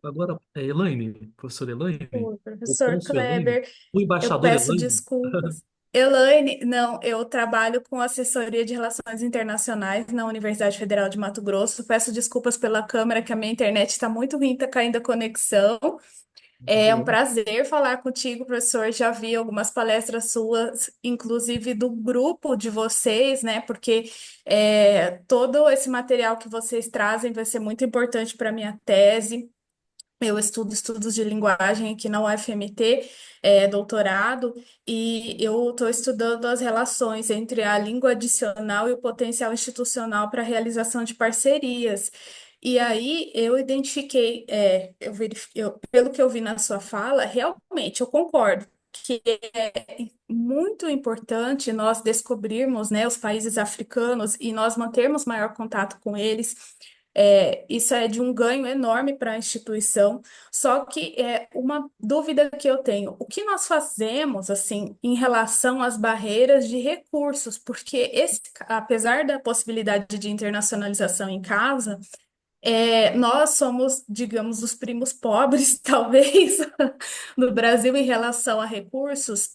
Agora, Elaine, professora Elaine, Oi, o professor cônsul Elaine, Kleber, o eu embaixador peço Elaine. desculpas. Elaine, não, eu trabalho com assessoria de relações internacionais na Universidade Federal de Mato Grosso. Peço desculpas pela câmera, que a minha internet está muito ruim, está caindo a conexão. De É um boa. prazer falar contigo, professor. Já vi algumas palestras suas, inclusive do grupo de vocês, né? Porque todo esse material que vocês trazem vai ser muito importante para a minha tese. Eu estudo estudos de linguagem aqui na UFMT, doutorado, e eu estou estudando as relações entre a língua adicional e o potencial institucional para a realização de parcerias. E aí eu identifiquei, pelo que eu vi na sua fala, realmente eu concordo que é muito importante nós descobrirmos, né, os países africanos e nós mantermos maior contato com eles. Isso é de um ganho enorme para a instituição. Só que é uma dúvida que eu tenho: o que nós fazemos assim em relação às barreiras de recursos? Porque apesar da possibilidade de internacionalização em casa, nós somos, digamos, os primos pobres, talvez, no Brasil em relação a recursos.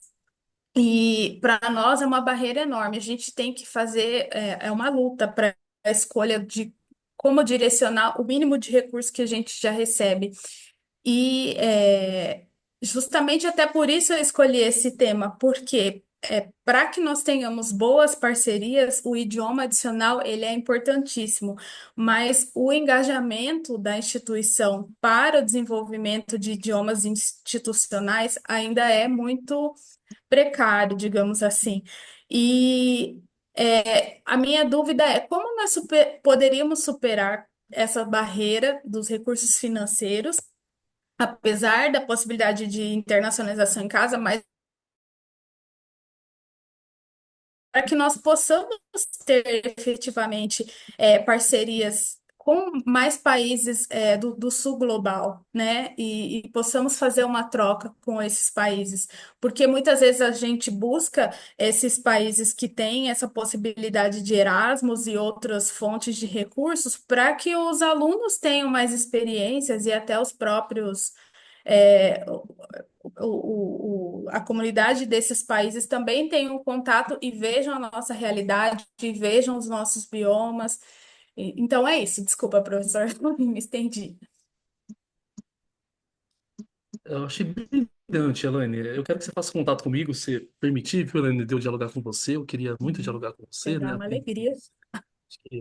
E para nós é uma barreira enorme. A gente tem que fazer, é uma luta para a escolha de como direcionar o mínimo de recursos que a gente já recebe. E justamente até por isso eu escolhi esse tema, porque para que nós tenhamos boas parcerias, o idioma adicional ele é importantíssimo, mas o engajamento da instituição para o desenvolvimento de idiomas institucionais ainda é muito precário, digamos assim. E a minha dúvida é como nós poderíamos superar essa barreira dos recursos financeiros, apesar da possibilidade de internacionalização em casa, mas para que nós possamos ter efetivamente parcerias com mais países do sul global, né? E possamos fazer uma troca com esses países, porque muitas vezes a gente busca esses países que têm essa possibilidade de Erasmus e outras fontes de recursos para que os alunos tenham mais experiências e até os próprios é, a comunidade desses países também tenham um contato e vejam a nossa realidade, e vejam os nossos biomas. Então é isso. Desculpa, professor, me estendi. Eu achei brilhante, Elaine. Eu quero que você faça contato comigo, se permitir, viu, Elaine, de eu dialogar com você. Eu queria muito dialogar com você, Será né? uma alegria.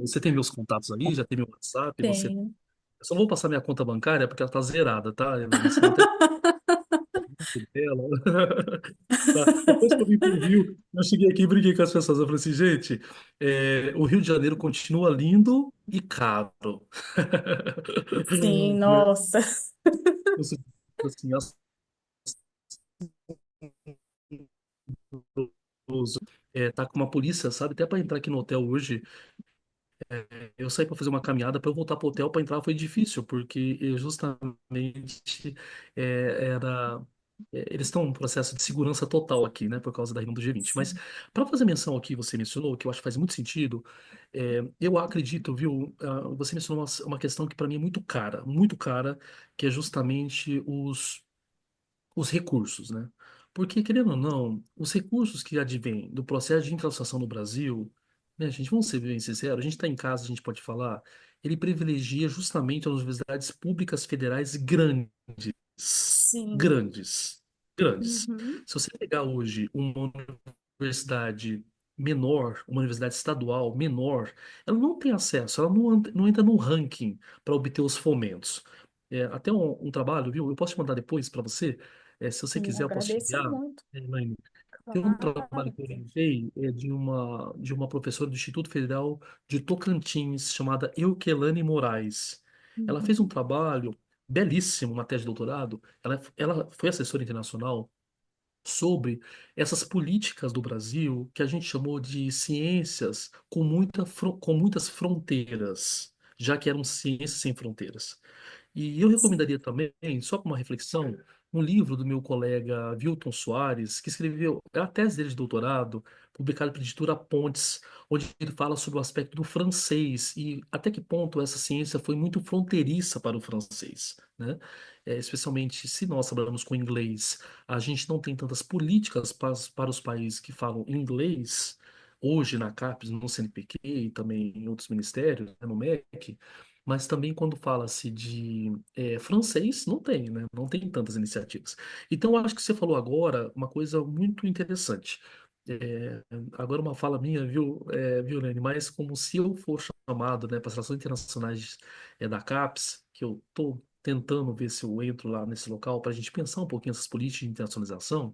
Você tem meus contatos aí, já tem meu WhatsApp, você. Tenho. Eu só vou passar minha conta bancária porque ela tá zerada, tá, Elaine? Senão até dela. Tá? Depois que eu vim pro Rio, eu cheguei aqui e briguei com as pessoas. Eu falei assim, gente, o Rio de Janeiro continua lindo e caro. Sim, Né? nossa. Assim, assim, assombroso. Tá com uma polícia, sabe? Até para entrar aqui no hotel hoje, eu saí para fazer uma caminhada para eu voltar pro hotel para entrar foi difícil, porque justamente era. Eles estão em um processo de segurança total aqui, né, por causa da reunião do G20. Mas Sim, para fazer menção ao que você mencionou, que eu acho que faz muito sentido, eu acredito, viu, você mencionou uma questão que para mim é muito cara, que é justamente os recursos, né? Porque, querendo ou não, os recursos que advêm do processo de internacionalização no Brasil, né, gente, vamos ser bem sinceros, a gente está em casa, a gente pode falar, ele privilegia justamente as universidades públicas federais grandes, sim. grandes, grandes. Uhum. Se você pegar hoje uma universidade menor, uma universidade estadual menor, ela não tem acesso, ela não entra no ranking para obter os fomentos. Até um trabalho, viu? Eu posso te mandar depois para você. Se você Sim, quiser, eu posso te agradeço enviar. muito. Elaine. Tem um trabalho Claro. que eu orientei de uma professora do Instituto Federal de Tocantins, chamada Euquelane Moraes. Ela fez um Uhum. trabalho belíssimo, uma tese de doutorado. Ela foi assessora internacional sobre essas políticas do Brasil que a gente chamou de ciências com muitas fronteiras, já que eram ciências sem fronteiras. E eu recomendaria também, só para uma reflexão, um livro do meu colega Wilton Soares, que escreveu a tese dele de doutorado, publicado pela editora Pontes, onde ele fala sobre o aspecto do francês e até que ponto essa ciência foi muito fronteiriça para o francês, né? Especialmente se nós trabalhamos com inglês, a gente não tem tantas políticas para os países que falam inglês, hoje na CAPES, no CNPq e também em outros ministérios, né, no MEC, mas também quando fala-se de francês, não tem, né? Não tem tantas iniciativas. Então, eu acho que você falou agora uma coisa muito interessante. É, agora uma fala minha, viu, Lene? Mas como se eu for chamado, né, para as relações internacionais da CAPES, que eu estou tentando ver se eu entro lá nesse local para a gente pensar um pouquinho essas políticas de internacionalização,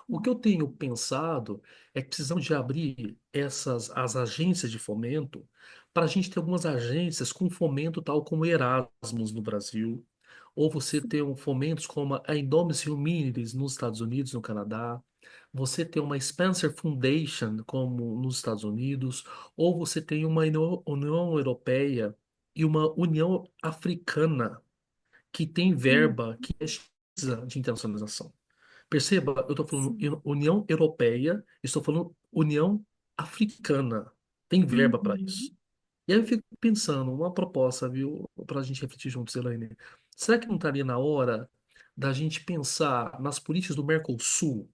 o que eu tenho pensado é que precisamos de abrir as agências de fomento para a gente ter algumas agências com fomento tal como Erasmus no Brasil, ou você ter um fomentos como a Indomitable Humanities nos Estados Unidos, no Canadá, você ter uma Spencer Foundation como nos Estados Unidos, ou você tem uma União Europeia e uma União Africana que tem Sim. verba que precisa de internacionalização. Perceba, eu estou falando União Europeia, estou falando União Africana. Tem verba para isso. Uhum. E aí eu fico pensando, uma proposta, viu, para a gente refletir juntos, Elaine. Será que não estaria na hora da gente pensar nas políticas do Mercosul,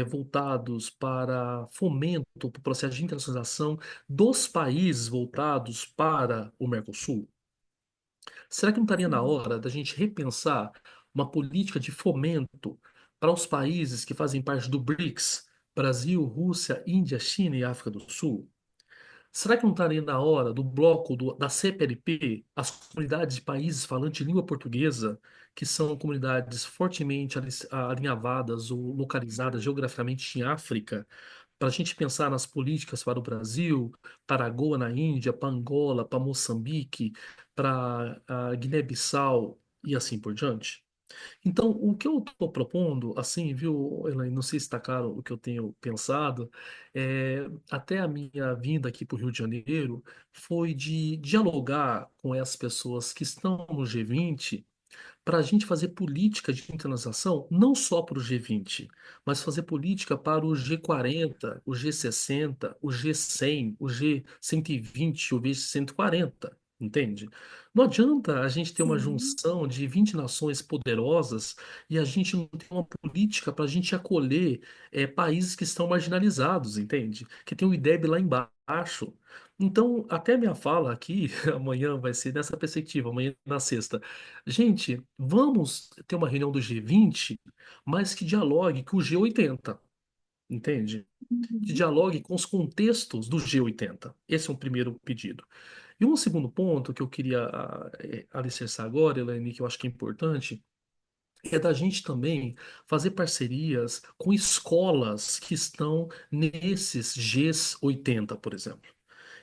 voltados para fomento para o processo de internacionalização dos países voltados para o Mercosul? Será que não estaria na Sim. hora da gente repensar uma política de fomento para os países que fazem parte do BRICS, Brasil, Rússia, Índia, China e África do Sul? Será que não estaria na hora do bloco da CPLP, as comunidades de países falantes de língua portuguesa, que são comunidades fortemente alinhavadas ou localizadas geograficamente em África, para a gente pensar nas políticas para o Brasil, para Goa na Índia, para Angola, para Moçambique, para a Guiné-Bissau e assim por diante? Então, o que eu estou propondo, assim, viu, Elaine, não sei se está claro o que eu tenho pensado, até a minha vinda aqui para o Rio de Janeiro foi de dialogar com essas pessoas que estão no G20 para a gente fazer política de internacionalização não só para o G20, mas fazer política para o G40, o G60, o G100, o G120, o G140. Entende? Não adianta a gente ter uma Sim. junção de 20 nações poderosas e a gente não ter uma política para a gente acolher países que estão marginalizados, entende? Que tem o IDEB lá embaixo. Então, até a minha fala aqui, amanhã vai ser nessa perspectiva, amanhã na sexta. Gente, vamos ter uma reunião do G20, mas que dialogue com o G80, entende? Que Uhum. dialogue com os contextos do G80. Esse é um primeiro pedido. E um segundo ponto que eu queria alicerçar agora, Elaine, que eu acho que é importante, é da gente também fazer parcerias com escolas que estão nesses Gs 80, por exemplo.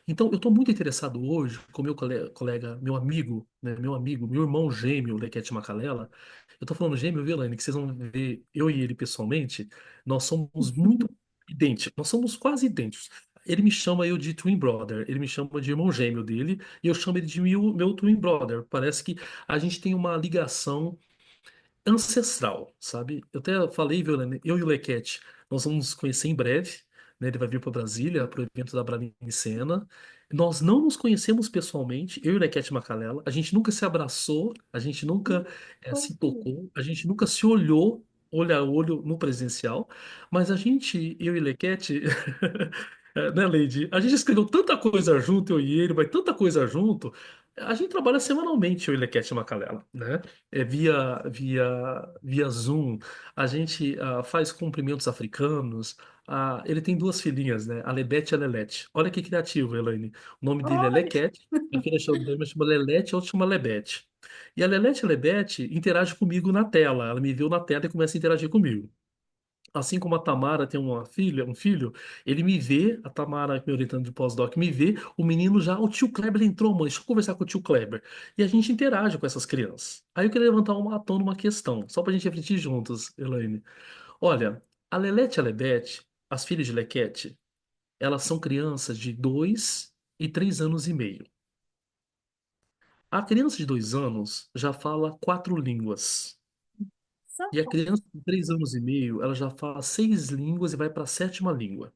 Então, eu estou muito interessado hoje com meu colega, meu amigo, né, meu irmão gêmeo, Lequete Macalela. Eu estou falando gêmeo, viu, Elaine, que vocês vão ver eu e ele pessoalmente, nós somos muito idênticos, nós somos quase idênticos. Ele me chama eu de twin brother, ele me chama de irmão gêmeo dele, e eu chamo ele de meu twin brother. Parece que a gente tem uma ligação ancestral, sabe? Eu até falei, viu, Lene, eu e o Lequete, nós vamos nos conhecer em breve, né? Ele vai vir para Brasília, para o evento da Brasília em Cena. Nós não nos conhecemos pessoalmente, eu e o Lequete Macalela. A gente nunca se abraçou, a gente nunca se Fofo. tocou, a gente nunca se olhou olho a olho no presencial, mas a gente, eu e o Lequete, né, Lady? A gente escreveu tanta coisa junto, eu e ele, vai tanta coisa junto. A gente trabalha semanalmente, eu e o Lequete Macalela, né? Via Zoom. A gente faz cumprimentos africanos. Ele tem duas filhinhas, né? A Lebete e a Lelete. Olha que criativo, Elaine. O nome dele é Olha. Lequete, a filha chama Lelete, a outra chama Lebete. E a Lelete e a Lebete interagem comigo na tela. Ela me viu na tela e começa a interagir comigo. Assim como a Tamara tem uma filha, um filho, ele me vê, a Tamara, me orientando de pós-doc, me vê, o menino já, o tio Kleber entrou, mãe, deixa eu conversar com o tio Kleber. E a gente interage com essas crianças. Aí eu queria levantar uma à tona uma questão, só pra gente refletir juntos, Elaine. Olha, a Lelete e a Lebete, as filhas de Lequete, elas são crianças de 2 e 3 anos e meio. A criança de 2 anos já fala 4 línguas. E a criança de 3 anos e meio, ela já fala 6 línguas e vai para a sétima língua.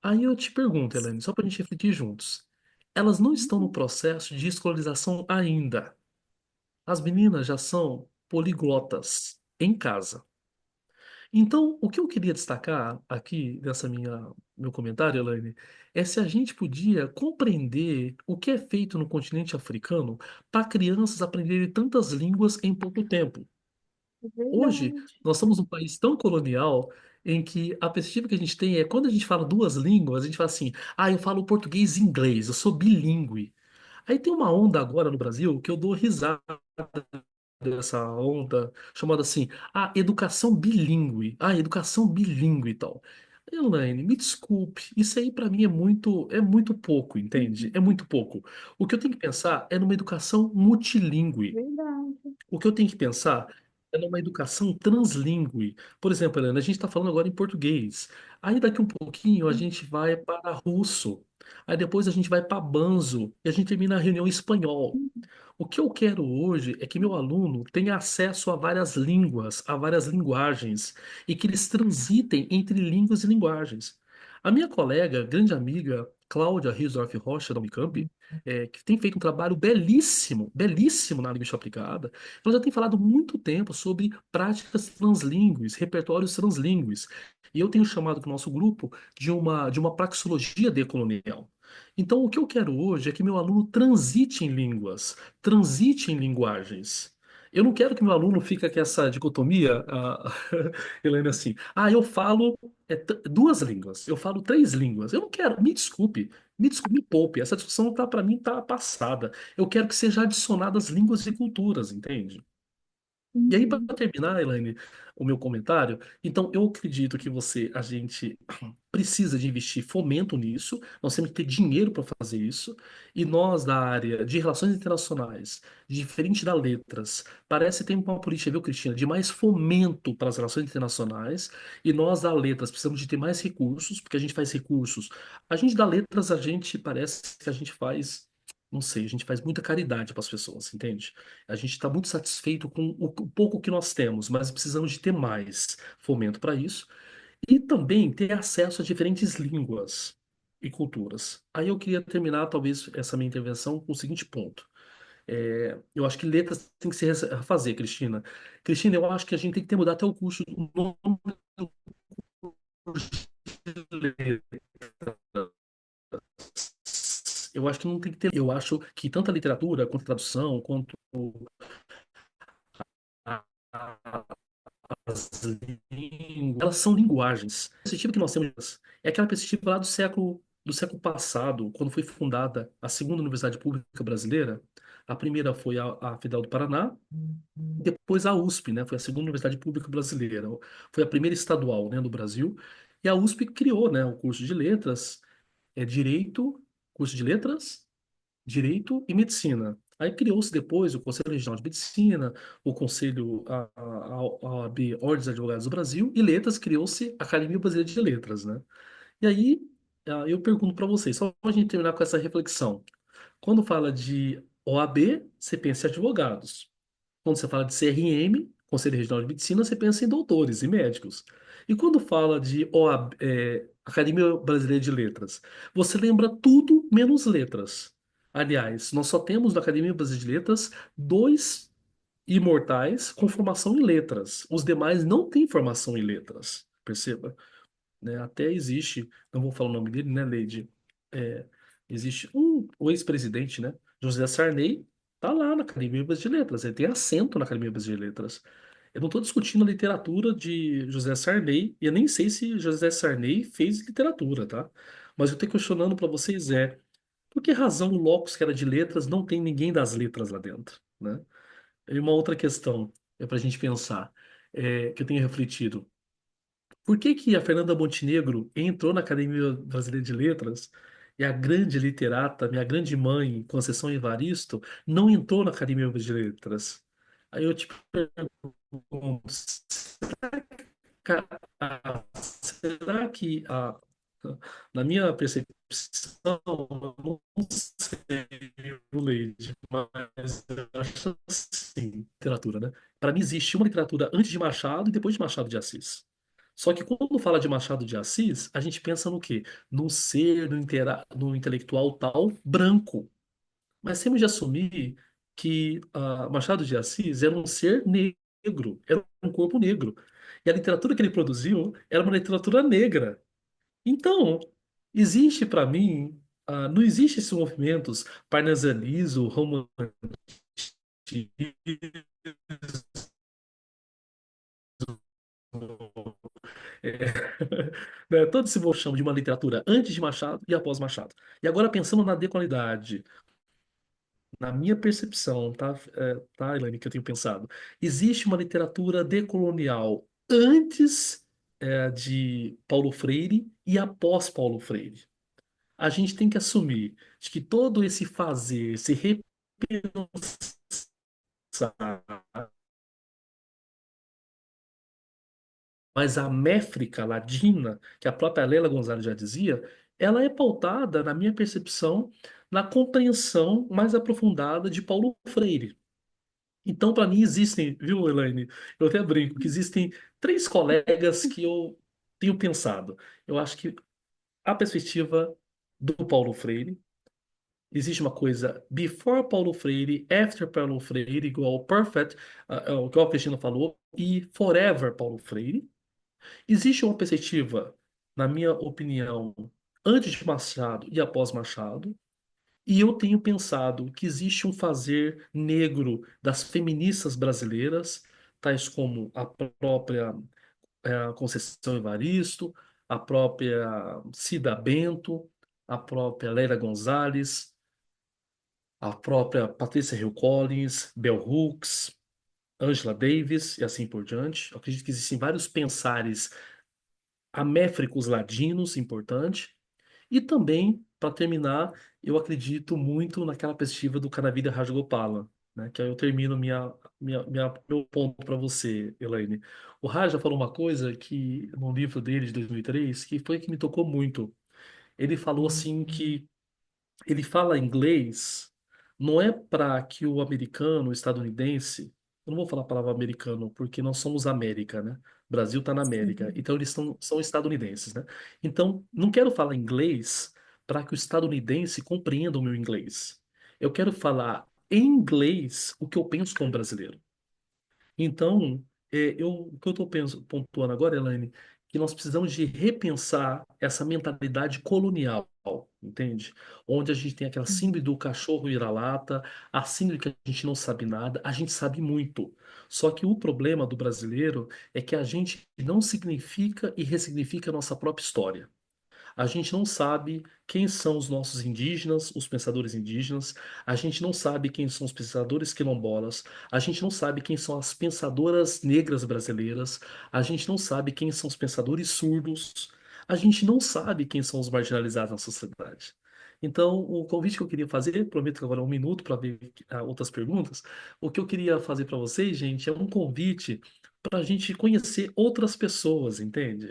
Aí eu te pergunto, Elaine, só para a gente refletir juntos. Elas não estão no processo de escolarização ainda. As meninas já são poliglotas em casa. Então, o que eu queria destacar aqui nessa meu comentário, Elaine, é se a gente podia compreender o que é feito no continente africano para crianças aprenderem tantas línguas em pouco tempo. É Hoje, verdade. nós estamos num país tão colonial em que a perspectiva que a gente tem é quando a gente fala duas línguas, a gente fala assim: ah, eu falo português e inglês, eu sou bilíngue. Aí tem uma onda agora no Brasil que eu dou risada dessa onda chamada assim, a educação bilíngue, a educação bilíngue e tal. Elaine, me desculpe, isso aí para mim é muito pouco, entende? É Uhum. muito pouco. O que eu tenho que pensar é numa educação multilíngue. Verdade. O que eu tenho que pensar é numa educação translíngue. Por exemplo, Helena, a gente está falando agora em português. Aí daqui um pouquinho a gente vai para russo. Aí depois a gente vai para banzo. E a gente termina a reunião em espanhol. O que eu quero hoje é que meu aluno tenha acesso a várias línguas, a várias linguagens, e que eles transitem entre línguas e linguagens. A minha colega, grande amiga, Cláudia Riesdorf Rocha, da Unicamp, que tem feito um trabalho belíssimo, belíssimo na linguística aplicada, ela já tem falado muito tempo sobre práticas translíngues, repertórios translíngues. E eu tenho chamado para o nosso grupo de uma praxeologia decolonial. Então, o que eu quero hoje é que meu aluno transite em línguas, transite em linguagens. Eu não quero que meu aluno fique com essa dicotomia, Helena, assim, eu falo duas línguas, eu falo três línguas. Eu não quero, me desculpe, me poupe. Essa discussão tá para mim tá passada. Eu quero que seja adicionadas línguas e culturas, entende? E aí, para Uhum. terminar, Elaine, o meu comentário, então eu acredito que a gente precisa de investir fomento nisso, nós temos que ter dinheiro para fazer isso, e nós da área de relações internacionais, diferente da letras, parece ter uma política, viu, Cristina, de mais fomento para as relações internacionais, e nós da letras precisamos de ter mais recursos, porque a gente faz recursos. A gente da letras, a gente parece que a gente faz. Não sei, a gente faz muita caridade para as pessoas, entende? A gente está muito satisfeito com o pouco que nós temos, mas precisamos de ter mais fomento para isso e também ter acesso a diferentes línguas e culturas. Aí eu queria terminar, talvez, essa minha intervenção com o seguinte ponto. Eu acho que letras tem que se refazer, Cristina. Cristina, eu acho que a gente tem que ter mudado até o nome do curso de letras. Eu acho que não tem que ter. Eu acho que tanto a literatura, quanto a tradução, quanto as línguas, elas são linguagens. A perspectiva que nós temos é aquela perspectiva lá do século passado, quando foi fundada a segunda Universidade Pública Brasileira. A primeira foi a Federal do Paraná, depois a USP, né? Foi a segunda Universidade Pública Brasileira. Foi a primeira estadual, né, do Brasil. E a USP criou, né, o curso de letras, direito, curso de letras, Direito e Medicina. Aí criou-se depois o Conselho Regional de Medicina, o Conselho, a OAB, Ordem dos Advogados do Brasil, e Letras, criou-se a Academia Brasileira de Letras, né? E aí, eu pergunto para vocês, só para a gente terminar com essa reflexão. Quando fala de OAB, você pensa em advogados. Quando você fala de CRM, Conselho Regional de Medicina, você pensa em doutores e médicos. E quando fala de OAB, Academia Brasileira de Letras, você lembra tudo menos letras. Aliás, nós só temos na Academia Brasileira de Letras dois imortais com formação em letras. Os demais não têm formação em letras. Perceba, né? Até existe, não vou falar o nome dele, né, Leide? É, existe o ex-presidente, né? José Sarney, tá lá na Academia Brasileira de Letras, ele tem assento na Academia Brasileira de Letras. Eu não estou discutindo a literatura de José Sarney, e eu nem sei se José Sarney fez literatura, tá? Mas eu estou questionando para vocês por que razão o Locus, que era de letras, não tem ninguém das letras lá dentro, né? E uma outra questão para a gente pensar, que eu tenho refletido. Por que que a Fernanda Montenegro entrou na Academia Brasileira de Letras e a grande literata, minha grande mãe, Conceição Evaristo, não entrou na Academia Brasileira de Letras? Aí eu te pergunto, será que na minha percepção, eu não sei, Leide, mas eu acho assim, literatura, né? Para mim existe uma literatura antes de Machado e depois de Machado de Assis. Só que quando fala de Machado de Assis, a gente pensa no quê? No ser, no intelectual tal, branco. Mas temos de assumir que Machado de Assis era um ser negro, era um corpo negro. E a literatura que ele produziu era uma literatura negra. Então, existe para mim, não existe esses movimentos parnasianismo, romantismo, é, né, todo esse chamo de uma literatura antes de Machado e após Machado. E agora pensando na dequalidade, na minha percepção, tá, tá, Elaine, que eu tenho pensado, existe uma literatura decolonial antes, de Paulo Freire e após Paulo Freire. A gente tem que assumir de que todo esse fazer, esse repensar, mas a métrica ladina, que a própria Lélia Gonzalez já dizia, ela é pautada, na minha percepção, na compreensão mais aprofundada de Paulo Freire. Então, para mim, existem, viu, Elaine? Eu até brinco que existem três colegas que eu tenho pensado. Eu acho que a perspectiva do Paulo Freire, existe uma coisa before Paulo Freire, after Paulo Freire, igual perfect, o que o Cristina falou, e forever Paulo Freire. Existe uma perspectiva, na minha opinião, antes de Machado e após Machado. E eu tenho pensado que existe um fazer negro das feministas brasileiras, tais como a própria Conceição Evaristo, a própria Cida Bento, a própria Leila Gonzalez, a própria Patrícia Hill Collins, Bell Hooks, Angela Davis e assim por diante. Eu acredito que existem vários pensares améfricos ladinos importantes. E também, para terminar, eu acredito muito naquela perspectiva do Kanavira Rajagopala, né? Que aí eu termino meu ponto para você, Elaine. O Raja falou uma coisa que, no livro dele de 2003, que foi que me tocou muito. Ele falou assim que ele fala inglês não é para que o americano, o estadunidense, eu não vou falar a palavra americano porque nós somos América, né? O Brasil está na América, Sim. então eles são estadunidenses, né? Então, não quero falar inglês para que o estadunidense compreenda o meu inglês. Eu quero falar em inglês o que eu penso como brasileiro. Então, o que eu estou pontuando agora, Elaine, que nós precisamos de repensar essa mentalidade colonial, entende? Onde a gente tem aquela síndrome do cachorro vira-lata, a síndrome que a gente não sabe nada, a gente sabe muito. Só que o problema do brasileiro é que a gente não significa e ressignifica a nossa própria história. A gente não sabe quem são os nossos indígenas, os pensadores indígenas. A gente não sabe quem são os pensadores quilombolas. A gente não sabe quem são as pensadoras negras brasileiras. A gente não sabe quem são os pensadores surdos. A gente não sabe quem são os marginalizados na sociedade. Então, o convite que eu queria fazer, prometo que agora é um minuto para ver outras perguntas. O que eu queria fazer para vocês, gente, é um convite para a gente conhecer outras pessoas, entende?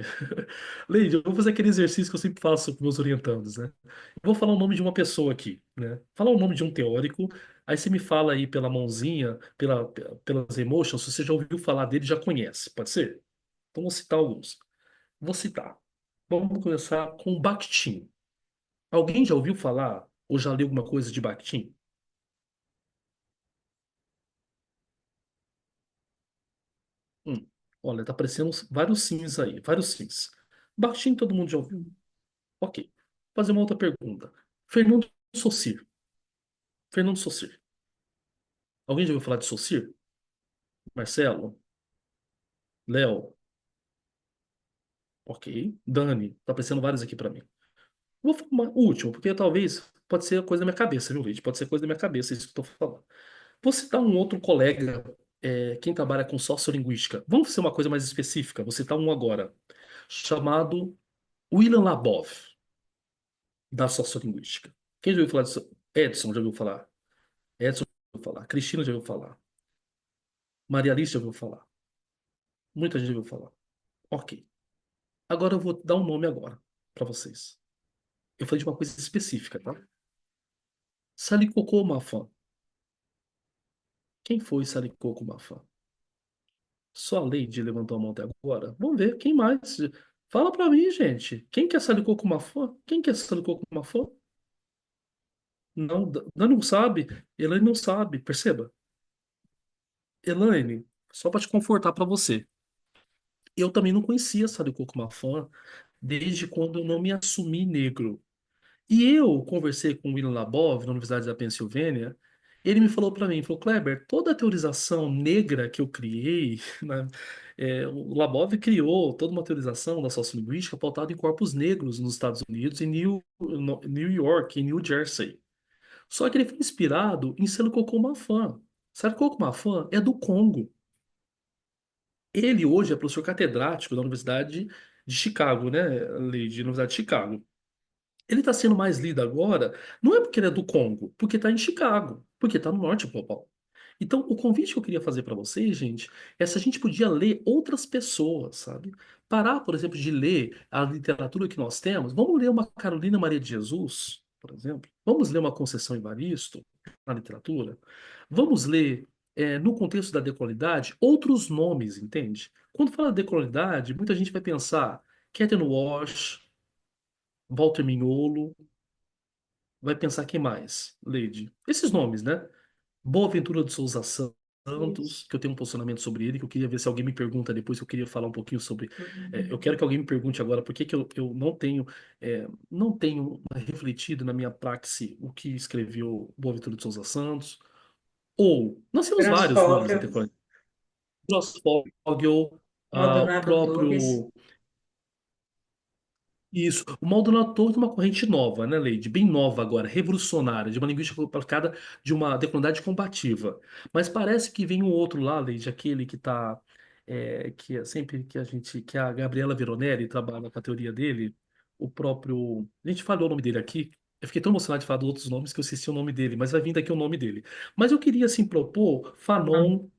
Leide, eu vou fazer aquele exercício que eu sempre faço com meus orientandos, né? Eu vou falar o nome de uma pessoa aqui, né? Falar o nome de um teórico, aí você me fala aí pela mãozinha, pelas emotions, se você já ouviu falar dele, já conhece, pode ser? Então vou citar alguns. Vou citar. Vamos começar com Bakhtin. Alguém já ouviu falar ou já leu alguma coisa de Bakhtin? Hum. Olha, tá aparecendo vários sims aí, vários sims. Bakhtin todo mundo já ouviu. Ok. Vou fazer uma outra pergunta. Fernando Saussure. Fernando Saussure. Alguém já ouviu falar de Saussure? Marcelo? Léo? Ok. Dani? Tá aparecendo vários aqui pra mim. Vou falar o último, porque talvez pode ser coisa da minha cabeça, viu, Leite? Pode ser coisa da minha cabeça isso que eu tô falando. Vou citar um outro colega, quem trabalha com sociolinguística. Vamos ser uma coisa mais específica. Vou citar um agora, chamado William Labov, da sociolinguística. Quem já ouviu falar disso? Edson já ouviu falar? Edson já ouviu falar. Cristina já ouviu falar. Maria Alice já ouviu falar. Muita gente já ouviu falar. Ok. Agora eu vou dar um nome agora para vocês. Eu falei de uma coisa específica, tá? Salikoko Mafan. Quem foi Salikoko Mafan? Só a Lady levantou a mão até agora. Vamos ver, quem mais? Fala pra mim, gente. Quem quer salir com uma fã? Quem quer salir com uma fã? Não, não sabe. Elaine não sabe, perceba. Elaine, só pra te confortar pra você. Eu também não conhecia Saliko como uma fã desde quando eu não me assumi negro. E eu conversei com o William Labov na Universidade da Pensilvânia. Ele me falou para mim, falou, Kleber, toda a teorização negra que eu criei, né, o Labov criou toda uma teorização da sociolinguística pautada em corpos negros nos Estados Unidos, em New York, em New Jersey. Só que ele foi inspirado em Selouko Mafan. Selouko Mafan é do Congo. Ele hoje é professor catedrático da Universidade de Chicago, né, Leide, Universidade de Chicago. Ele está sendo mais lido agora, não é porque ele é do Congo, porque está em Chicago, porque está no norte global. Então, o convite que eu queria fazer para vocês, gente, é se a gente podia ler outras pessoas, sabe? Parar, por exemplo, de ler a literatura que nós temos. Vamos ler uma Carolina Maria de Jesus, por exemplo. Vamos ler uma Conceição Evaristo na literatura. Vamos ler, no contexto da decolidade, outros nomes, entende? Quando fala decolidade, muita gente vai pensar Catherine Walsh, Walter Mignolo, vai pensar quem mais? Lady. Esses nomes, né? Boaventura de Souza Isso. Santos, que eu tenho um posicionamento sobre ele, que eu queria ver se alguém me pergunta depois, que eu queria falar um pouquinho sobre. Eu quero que alguém me pergunte agora por que que eu não tenho refletido na minha praxe o que escreveu Boaventura de Souza Santos. Ou, nós temos vários nomes Transfóbio, até. Gross Fogel, o Maldonado Torres. próprio. Isso. O Maldonado Torres é uma corrente nova, né, Leide? Bem nova agora, revolucionária, de uma linguística aplicada de uma decolonialidade combativa. Mas parece que vem um outro lá, Leide, aquele que está. Que é sempre que a gente. Que a Gabriela Veronelli trabalha com a teoria dele, o próprio. A gente falou o nome dele aqui. Eu fiquei tão emocionado de falar de outros nomes que eu esqueci o nome dele, mas vai vir daqui o nome dele. Mas eu queria, assim, propor Não, Fanon.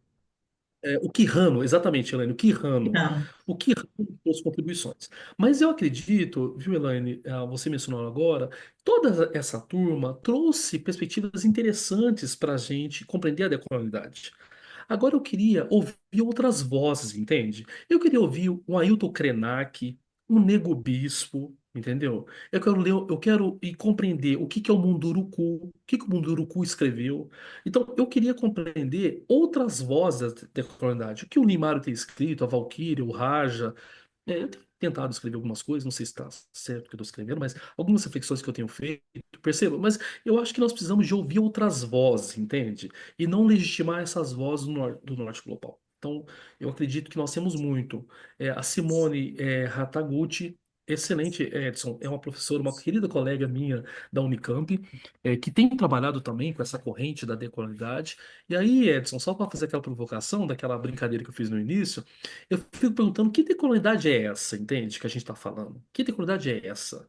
O Quijano, exatamente, Elaine, o Quijano. não. O Quijano com as contribuições. Mas eu acredito, viu, Elaine, você mencionou agora, toda essa turma trouxe perspectivas interessantes para a gente compreender a decolonialidade. Agora eu queria ouvir outras vozes, entende? Eu queria ouvir um Ailton Krenak, um Nego Bispo, entendeu? Eu quero ler, eu quero ir compreender o que que é o Munduruku, o que que o Munduruku escreveu. Então, eu queria compreender outras vozes da colonialidade. O que o Limário tem escrito, a Valquíria, o Raja. Eu tenho tentado escrever algumas coisas, não sei se está certo o que eu estou escrevendo, mas algumas reflexões que eu tenho feito, perceba. Mas eu acho que nós precisamos de ouvir outras vozes, entende? E não legitimar essas vozes do norte global. Então, eu acredito que nós temos muito. A Simone Hataguchi, excelente, Edson, é uma professora, uma querida colega minha da Unicamp, que tem trabalhado também com essa corrente da decolonialidade. E aí, Edson, só para fazer aquela provocação, daquela brincadeira que eu fiz no início, eu fico perguntando que decolonialidade é essa, entende? Que a gente está falando. Que decolonialidade é essa?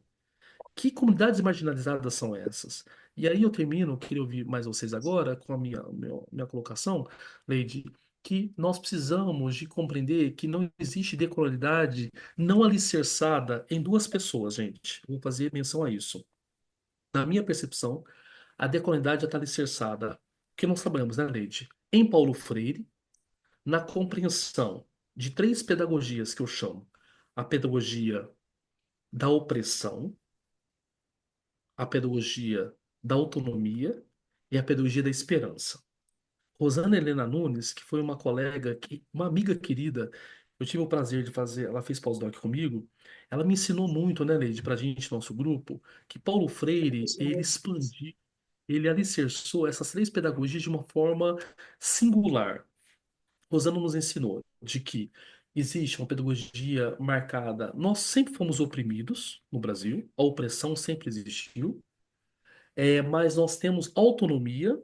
Que comunidades marginalizadas são essas? E aí eu termino, queria ouvir mais vocês agora com a minha colocação, Leide, que nós precisamos de compreender que não existe decolonialidade não alicerçada em duas pessoas, gente. Eu vou fazer menção a isso. Na minha percepção, a decolonialidade está alicerçada, que nós sabemos, né, Leide? Em Paulo Freire, na compreensão de três pedagogias que eu chamo: a pedagogia da opressão, a pedagogia da autonomia e a pedagogia da esperança. Rosana Helena Nunes, que foi uma colega, uma amiga querida, eu tive o prazer de fazer, ela fez pós-doc comigo, ela me ensinou muito, né, Leide, pra gente, nosso grupo, que Paulo Freire, Isso ele mesmo. expandiu, ele alicerçou essas três pedagogias de uma forma singular. Rosana nos ensinou de que existe uma pedagogia marcada. Nós sempre fomos oprimidos no Brasil, a opressão sempre existiu, mas nós temos autonomia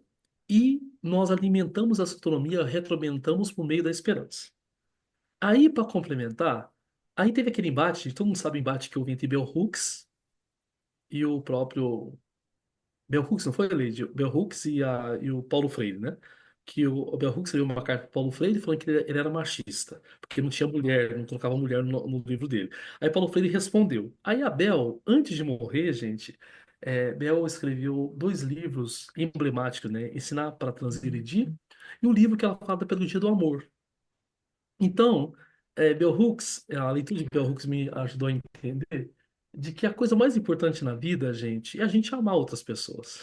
e nós alimentamos essa autonomia, retroalimentamos por meio da esperança. Aí, para complementar, aí teve aquele embate, todo mundo sabe o embate que houve entre Bell Hooks e o próprio Bell Hooks, não foi, Lady? Bell Hooks e o Paulo Freire, né? Que o Bell Hooks escreveu uma carta para Paulo Freire falando que ele era machista, porque não tinha mulher, não colocava mulher no livro dele. Aí Paulo Freire respondeu. Aí a Bell, antes de morrer, gente, Bell escreveu dois livros emblemáticos, né? Ensinar para Transgredir e um livro que ela fala da pedagogia do amor. Então, Bell Hooks, a leitura de Bell Hooks me ajudou a entender de que a coisa mais importante na vida, gente, é a gente amar outras pessoas.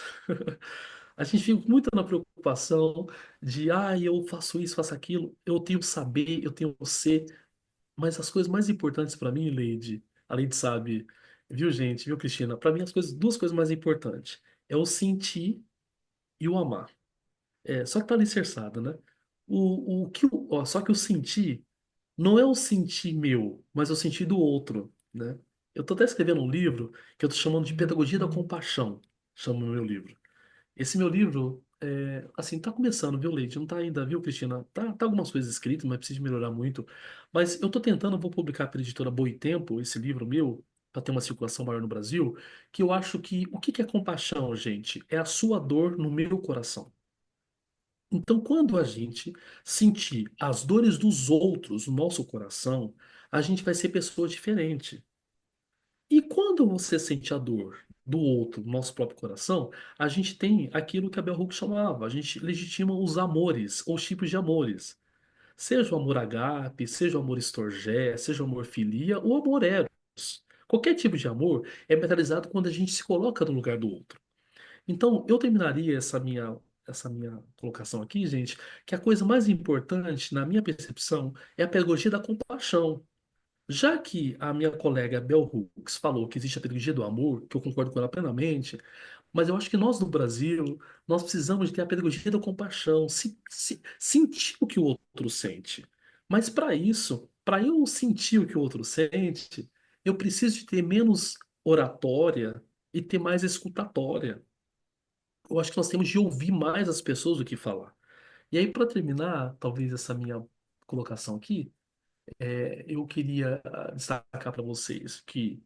A gente fica muito na preocupação de, eu faço isso, faço aquilo, eu tenho saber, eu tenho ser, mas as coisas mais importantes para mim, Leide, além de sabe, viu, gente, viu, Cristina? Para mim, duas coisas mais importantes é o sentir e o amar. Só que tá alicerçado, né? Só que o sentir não é o sentir meu, mas é o sentir do outro, né? Eu tô até escrevendo um livro que eu tô chamando de Pedagogia da Compaixão, chamo no meu livro. Esse meu livro, assim, tá começando, viu, Leite? Não tá ainda, viu, Cristina? Tá algumas coisas escritas, mas precisa melhorar muito. Mas eu tô tentando, vou publicar pela editora Boitempo, esse livro meu, para ter uma circulação maior no Brasil, que eu acho que o que que é compaixão, gente? É a sua dor no meu coração. Então, quando a gente sentir as dores dos outros no nosso coração, a gente vai ser pessoa diferente. E quando você sente a dor do outro no nosso próprio coração, a gente tem aquilo que a Bell Hooks chamava, a gente legitima os amores, ou os tipos de amores. Seja o amor ágape, seja o amor storgé, seja o amor filia, ou amor eros. Qualquer tipo de amor é metalizado quando a gente se coloca no lugar do outro. Então, eu terminaria essa minha colocação aqui, gente, que a coisa mais importante, na minha percepção, é a pedagogia da compaixão. Já que a minha colega Bell Hooks falou que existe a pedagogia do amor, que eu concordo com ela plenamente, mas eu acho que nós no Brasil, nós precisamos de ter a pedagogia da compaixão, sentir o que o outro sente. Mas para isso, para eu sentir o que o outro sente, eu preciso de ter menos oratória e ter mais escutatória. Eu acho que nós temos de ouvir mais as pessoas do que falar. E aí, para terminar, talvez essa minha colocação aqui, eu queria destacar para vocês que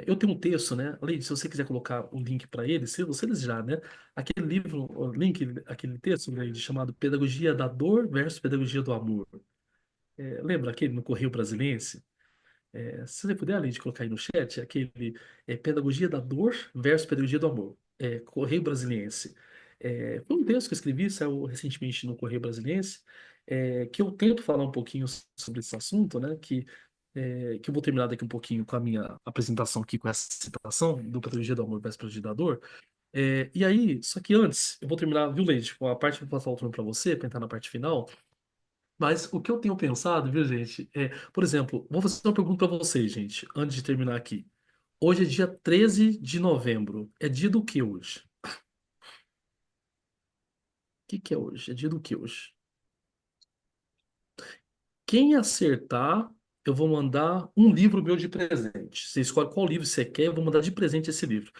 eu tenho um texto, né? Leide, se você quiser colocar o link para ele, se você desejar, né? Aquele livro, o link, aquele texto, Leide, chamado Pedagogia da Dor versus Pedagogia do Amor. Lembra aquele no Correio Brasiliense? Se você puder, além de colocar aí no chat, aquele Pedagogia da Dor versus Pedagogia do Amor, Correio Brasiliense. Foi um texto que eu escrevi, saiu recentemente no Correio Brasiliense, que eu tento falar um pouquinho sobre esse assunto, né? Que eu vou terminar daqui um pouquinho com a minha apresentação aqui, com essa citação do Pedagogia do Amor versus Pedagogia da Dor. E aí, só que antes, eu vou terminar, viu, Leite, com a parte que eu vou passar o turno para você, para entrar na parte final. Mas o que eu tenho pensado, viu, gente, por exemplo, vou fazer uma pergunta para vocês, gente, antes de terminar aqui. Hoje é dia 13 de novembro. É dia do que hoje? O que que é hoje? É dia do que hoje? Quem acertar, eu vou mandar um livro meu de presente. Você escolhe qual livro você quer, eu vou mandar de presente esse livro.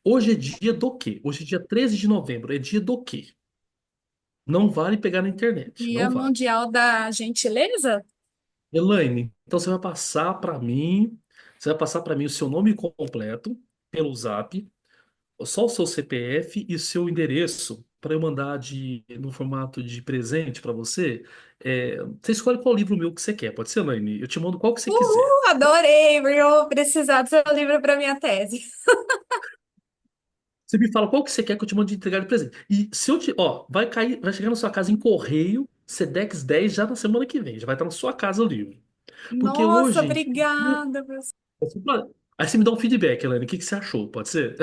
Hoje é dia do quê? Hoje é dia 13 de novembro. É dia do quê? Não vale pegar na internet, não Dia vale. Mundial da Gentileza? Elaine, então você vai passar para mim o seu nome completo pelo Zap, só o seu CPF e seu endereço para eu mandar no formato de presente para você. Você escolhe qual livro meu que você quer, pode ser, Elaine? Eu te mando qual que você quiser. Uhul, adorei, porque eu vou precisar do seu livro para minha tese. Você me fala qual que você quer que eu te mande de entregar de presente. E se eu te, ó, vai cair, vai chegar na sua casa em correio, Sedex 10 já na semana que vem, já vai estar na sua casa o livro. Porque Nossa, hoje, obrigada, professor. aí você me dá um feedback, Elaine, o que que você achou? Pode ser?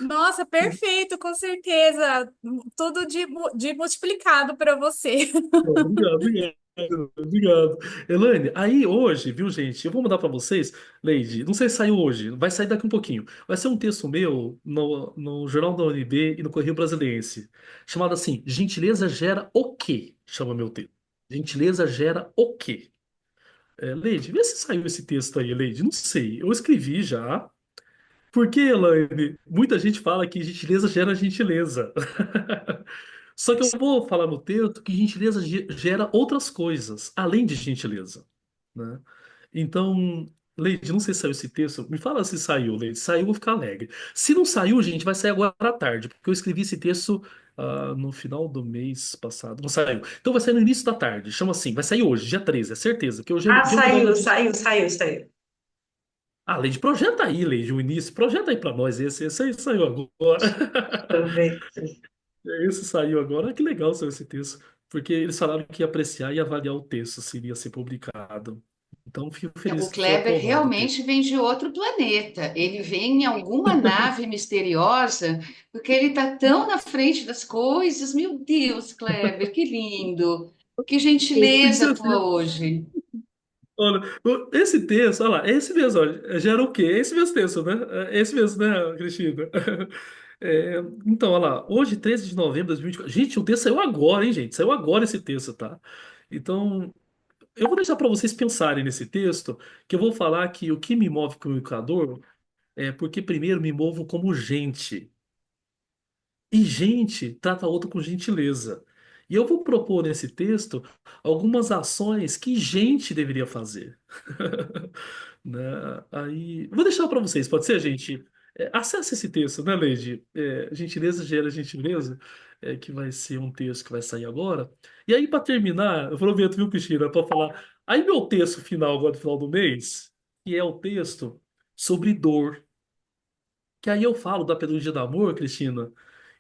Nossa, perfeito, com certeza. Tudo de multiplicado para você. Obrigado, obrigado, obrigado. Elaine, aí hoje, viu, gente? Eu vou mandar para vocês, Leide. Não sei se saiu hoje, vai sair daqui um pouquinho. Vai ser um texto meu no Jornal da UNB e no Correio Brasiliense, chamado assim: Gentileza gera o quê? Chama meu texto. Gentileza gera o quê? Leide, vê se saiu esse texto aí, Leide. Não sei. Eu escrevi já. Porque, Elaine, muita gente fala que gentileza gera gentileza. Só que eu vou falar no texto que gentileza gera outras coisas, além de gentileza, né? Então, Leide, não sei se saiu esse texto. Me fala se saiu, Leide. Saiu, eu vou ficar alegre. Se não saiu, gente, vai sair agora à tarde, porque eu escrevi esse texto no final do mês passado. Não saiu. Então vai sair no início da tarde. Chama assim, vai sair hoje, dia 13, é certeza. Que hoje é Ah, dia mundial da saiu, gente. saiu, saiu, saiu. Leide, projeta aí, Leide, o início. Projeta aí pra nós. Esse aí saiu agora. Deixa eu ver aqui. Esse saiu agora. Que legal saiu esse texto. porque eles falaram que ia apreciar e avaliar o texto se iria ser publicado. Então, fico O feliz que foi Kleber aprovado o texto. realmente vem de outro planeta. Ele vem em alguma nave misteriosa, porque ele está tão na frente das coisas. Meu Deus, Kleber, que lindo! Que Isso gentileza é tua hoje. Olha, esse texto, olha lá, é esse mesmo, olha, gera o quê? É esse mesmo texto, né? É esse mesmo, né, Cristina? É, então, olha lá, hoje, 13 de novembro de 2024. Gente, o texto saiu agora, hein, gente? Saiu agora esse texto, tá? Então, eu vou deixar para vocês pensarem nesse texto, que eu vou falar que o que me move como educador é porque, primeiro, me movo como gente. E gente trata a outra com gentileza. E eu vou propor nesse texto algumas ações que gente deveria fazer. Né? Aí, vou deixar para vocês, pode ser, gente? Acesse esse texto, né, Leide? Gentileza gera gentileza, que vai ser um texto que vai sair agora. E aí, para terminar, eu aproveito, viu, Cristina, para falar. Aí, meu texto final, agora no final do mês, que é o texto sobre dor. Que aí eu falo da pedagogia do amor, Cristina,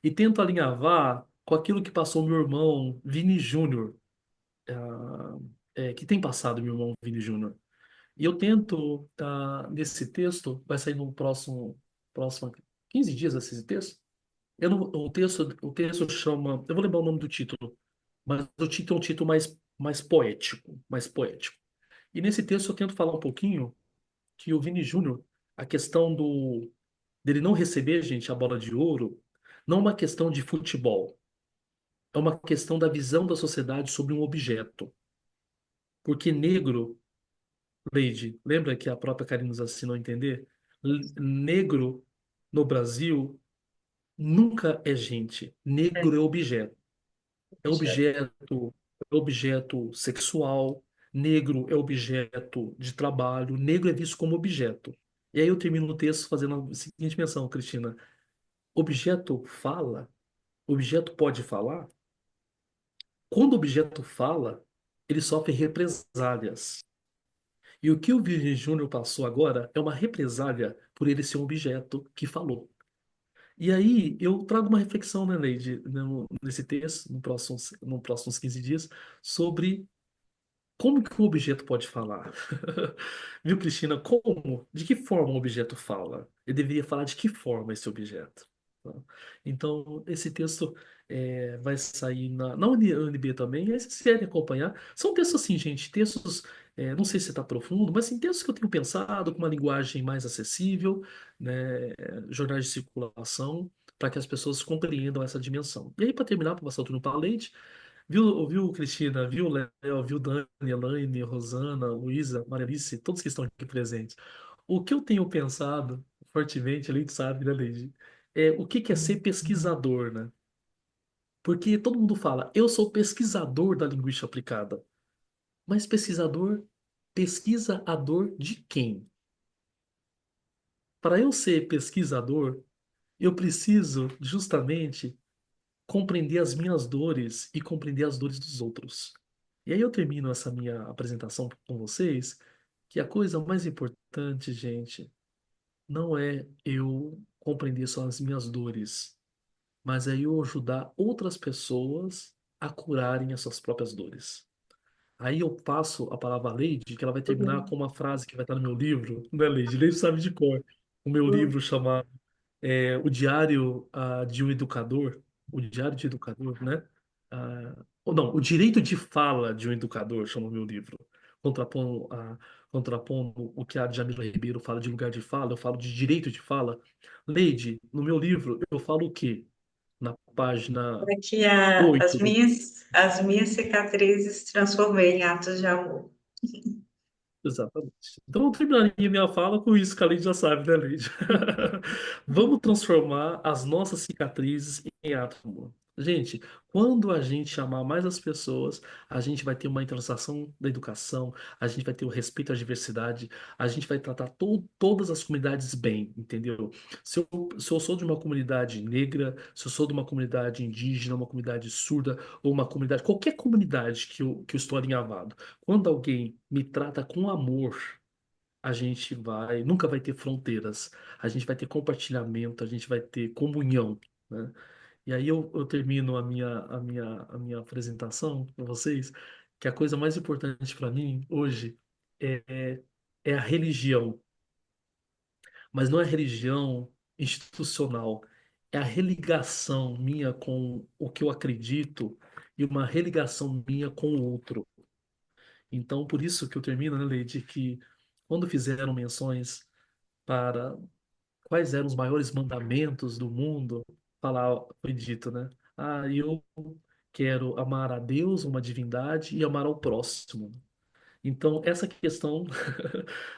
e tento alinhavar com aquilo que passou meu irmão Vini Júnior, que tem passado meu irmão Vini Júnior. E eu tento, nesse texto, vai sair no próximo 15 dias esse texto. O texto chama, eu vou lembrar o nome do título, mas o título é um título mais poético, mais poético. E nesse texto eu tento falar um pouquinho que o Vini Júnior, a questão dele não receber, gente, a bola de ouro, não é uma questão de futebol, é uma questão da visão da sociedade sobre um objeto. Porque negro, Leide, lembra que a própria Karine nos ensinou a entender? Negro no Brasil nunca é gente. É, Negro é objeto. É objeto. objeto sexual, negro é objeto de trabalho, negro é visto como objeto. E aí eu termino o texto fazendo a seguinte menção, Cristina. Objeto fala, objeto pode falar. Quando o objeto fala, ele sofre represálias. E o que o Virgem Júnior passou agora é uma represália por ele ser um objeto que falou. E aí eu trago uma reflexão, né, Leide, nesse texto, no próximos 15 dias, sobre como que um objeto pode falar? Viu, Cristina? Como? De que forma um objeto fala? Eu deveria falar de que forma esse objeto? Tá? Então, esse texto vai sair na UNB também, e aí vocês querem acompanhar. São textos assim, gente, textos, não sei se está profundo, mas sim, textos que eu tenho pensado com uma linguagem mais acessível, né, jornais de circulação, para que as pessoas compreendam essa dimensão. E aí, para terminar, para passar o turno para a Leite, viu, Cristina? Viu, Léo? Viu, Dani, Elaine, Rosana, Luísa, Maria Alice, todos que estão aqui presentes. O que eu tenho pensado fortemente, a gente sabe, né, Leide? O que que é ser pesquisador, né? Porque todo mundo fala, eu sou pesquisador da linguística aplicada. Mas pesquisador pesquisa a dor de quem? Para eu ser pesquisador, eu preciso justamente compreender as minhas dores e compreender as dores dos outros. E aí eu termino essa minha apresentação com vocês, que a coisa mais importante, gente, não é eu compreender só as minhas dores, mas é eu ajudar outras pessoas a curarem as suas próprias dores. Aí eu passo a palavra à Leide, que ela vai terminar com uma frase que vai estar no meu livro, né, Leide? Leide sabe de cor. O meu livro chamado O Diário de um Educador, o Diário de Educador, né? Ou não, O Direito de Fala de um Educador, chama o meu livro. Contrapondo, contrapondo o que a Djamila Ribeiro fala de lugar de fala, eu falo de direito de fala. Leide, no meu livro, eu falo o quê? Na página É que 8 do. as minhas cicatrizes transformei em atos de amor. Exatamente. Então, eu terminaria minha fala com isso que a Leide já sabe, né, Leide? Vamos transformar as nossas cicatrizes em atos de amor. Gente, quando a gente amar mais as pessoas, a gente vai ter uma integração da educação, a gente vai ter o respeito à diversidade, a gente vai tratar todas as comunidades bem, entendeu? Se eu sou de uma comunidade negra, se eu sou de uma comunidade indígena, uma comunidade surda, ou uma comunidade, qualquer comunidade que eu estou alinhavado, quando alguém me trata com amor, nunca vai ter fronteiras, a gente vai ter compartilhamento, a gente vai ter comunhão, né? E aí eu termino a minha apresentação para vocês, que a coisa mais importante para mim hoje é a religião, mas não é a religião institucional, é a religação minha com o que eu acredito e uma religação minha com o outro. Então, por isso que eu termino, né, Leide, que quando fizeram menções para quais eram os maiores mandamentos do mundo, foi dito, né? Ah, eu quero amar a Deus, uma divindade, e amar ao próximo. Então, essa questão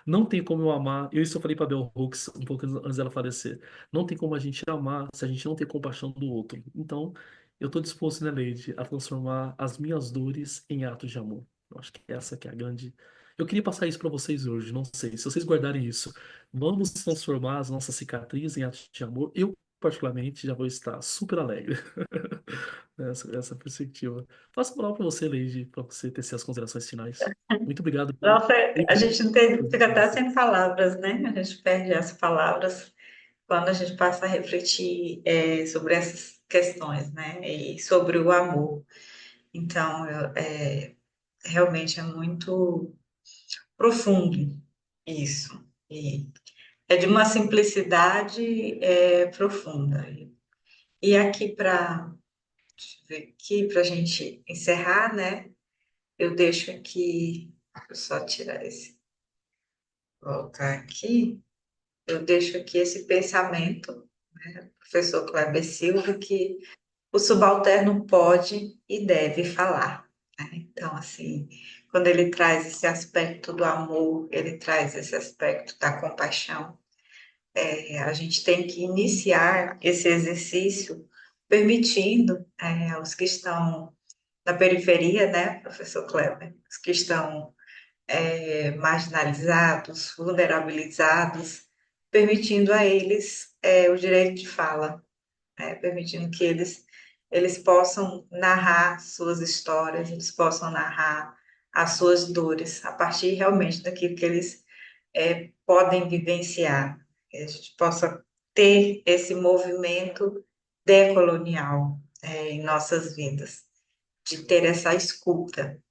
não tem como eu amar. Isso eu falei para Bell Hooks um pouco antes dela falecer. Não tem como a gente amar se a gente não tem compaixão do outro. Então, eu estou disposto, né, Leide, a transformar as minhas dores em atos de amor. Eu acho que essa que é a grande. Eu queria passar isso para vocês hoje. Não sei se vocês guardarem isso. Vamos transformar as nossas cicatrizes em atos de amor. Eu, particularmente, já vou estar super alegre nessa perspectiva. Faço a palavra para você, Leide, para você tecer as considerações finais. Muito obrigado pelo Nossa, a tempo gente não tem, de fica até você. sem palavras, né? A gente perde as palavras quando a gente passa a refletir sobre essas questões, né? E sobre o amor. Então, realmente é muito profundo isso. E é de uma simplicidade profunda. E aqui para a gente encerrar, né? Eu deixo aqui, deixa eu só tirar esse, voltar aqui. Eu deixo aqui esse pensamento, né, professor Kleber Silva, que o subalterno pode e deve falar, né? Então, assim, quando ele traz esse aspecto do amor, ele traz esse aspecto da compaixão, a gente tem que iniciar esse exercício permitindo aos que estão na periferia, né, professor Kleber, os que estão marginalizados, vulnerabilizados, permitindo a eles o direito de fala, né? Permitindo que eles possam narrar suas histórias, eles possam narrar as suas dores, a partir realmente daquilo que eles podem vivenciar, que a gente possa ter esse movimento decolonial em nossas vidas, de ter essa escuta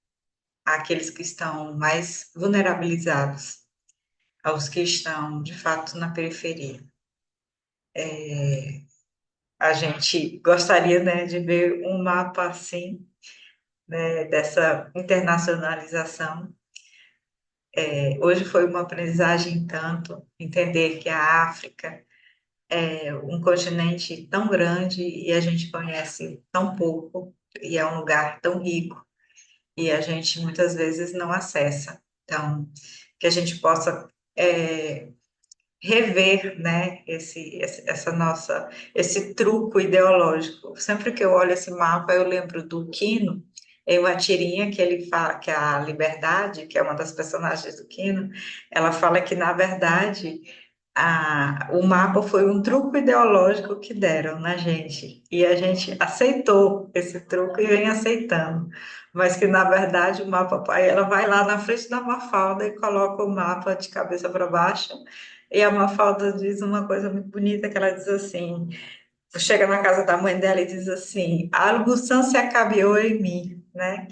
àqueles que estão mais vulnerabilizados, aos que estão, de fato, na periferia. A gente gostaria, né, de ver um mapa assim, né, dessa internacionalização. Hoje foi uma aprendizagem tanto entender que a África é um continente tão grande e a gente conhece tão pouco, e é um lugar tão rico, e a gente muitas vezes não acessa. Então, que a gente possa rever, né, esse truco ideológico. Sempre que eu olho esse mapa, eu lembro do Quino, em uma tirinha que ele fala que a Liberdade, que é uma das personagens do Quino, ela fala que, na verdade, o mapa foi um truco ideológico que deram na gente, e a gente aceitou esse truco e vem aceitando, mas que, na verdade, o mapa, aí ela vai lá na frente da Mafalda e coloca o mapa de cabeça para baixo, e a Mafalda diz uma coisa muito bonita, que ela diz assim, chega na casa da mãe dela e diz assim, algo se acabiou em mim, né?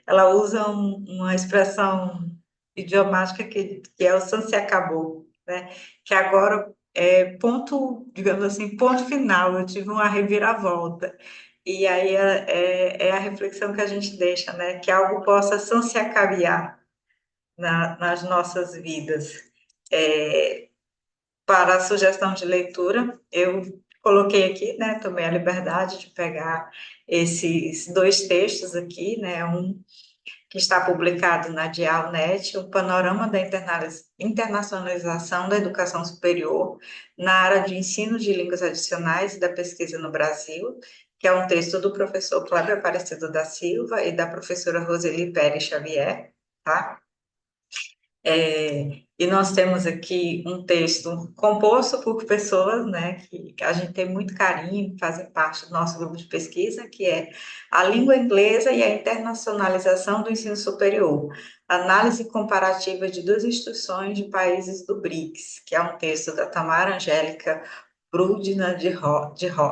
Ela usa uma expressão idiomática que é o se acabou, né? Que agora é ponto, digamos assim, ponto final, eu tive uma reviravolta. E aí é a reflexão que a gente deixa, né? Que algo possa se acabar nas nossas vidas. Para a sugestão de leitura, eu coloquei aqui, né, tomei a liberdade de pegar esses dois textos aqui, né, um que está publicado na Dialnet, o Panorama da Internacionalização da Educação Superior na área de ensino de línguas adicionais e da pesquisa no Brasil, que é um texto do professor Cláudio Aparecido da Silva e da professora Roseli Pérez Xavier, tá? E nós temos aqui um texto composto por pessoas, né, que a gente tem muito carinho, que fazem parte do nosso grupo de pesquisa, que é A Língua Inglesa e a Internacionalização do Ensino Superior, análise comparativa de duas instituições de países do BRICS, que é um texto da Tamara Angélica Brudna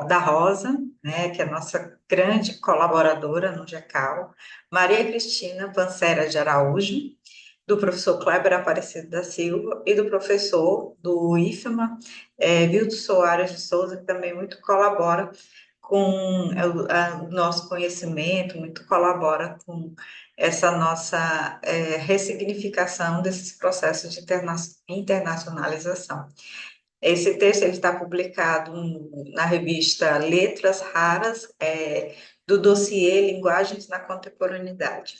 da Rosa, né, que é nossa grande colaboradora no GECAL, Maria Cristina Pancera de Araújo, do professor Kleber Aparecido da Silva e do professor do IFMA, Vildo Soares de Souza, que também muito colabora com o nosso conhecimento, muito colabora com essa nossa ressignificação desses processos de internacionalização. Esse texto ele está publicado na revista Letras Raras, do dossiê Linguagens na Contemporaneidade.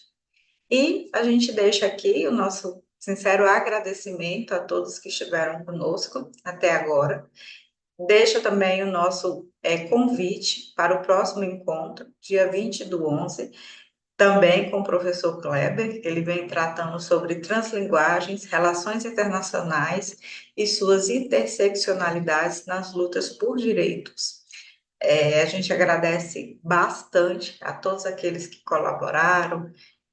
E a gente deixa aqui o nosso sincero agradecimento a todos que estiveram conosco até agora. Deixa também o nosso convite para o próximo encontro, dia 20/11, também com o professor Kleber. Ele vem tratando sobre translinguagens, relações internacionais e suas interseccionalidades nas lutas por direitos. A gente agradece bastante a todos aqueles que colaboraram,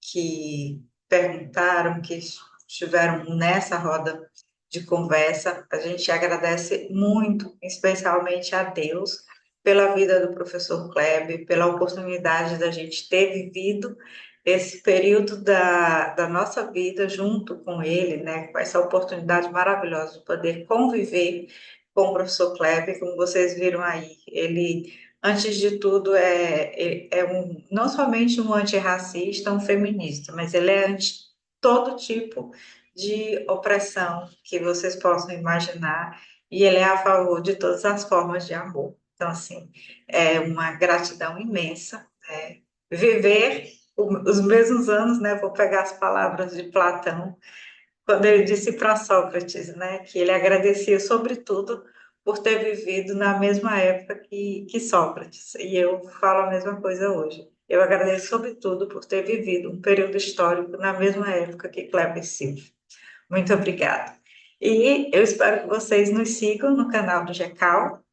que perguntaram, que estiveram nessa roda de conversa. A gente agradece muito, especialmente a Deus, pela vida do professor Kleber, pela oportunidade da gente ter vivido esse período da nossa vida junto com ele, né, com essa oportunidade maravilhosa de poder conviver com o professor Kleber, como vocês viram aí, ele, antes de tudo, não somente um antirracista, um feminista, mas ele é anti todo tipo de opressão que vocês possam imaginar, e ele é a favor de todas as formas de amor. Então, assim, é uma gratidão imensa, né? Viver os mesmos anos, né? Vou pegar as palavras de Platão, quando ele disse para Sócrates, né, que ele agradecia, sobretudo, por ter vivido na mesma época que Sócrates. E eu falo a mesma coisa hoje. Eu agradeço, sobretudo, por ter vivido um período histórico na mesma época que Kleber Silva. Muito obrigada. E eu espero que vocês nos sigam no canal do GECAL.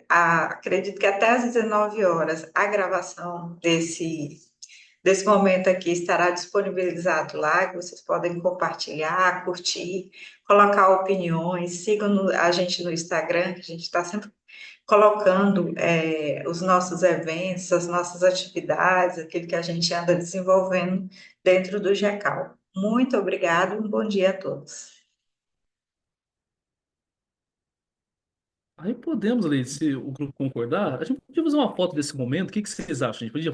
Acredito que até às 19 horas a gravação desse momento aqui estará disponibilizado lá, que vocês podem compartilhar, curtir, colocar opiniões, sigam a gente no Instagram, que a gente está sempre colocando os nossos eventos, as nossas atividades, aquilo que a gente anda desenvolvendo dentro do GECAL. Muito obrigada e um bom dia a todos. Aí podemos, ali, se o grupo concordar, a gente podia fazer uma foto desse momento. O que que vocês acham? A gente podia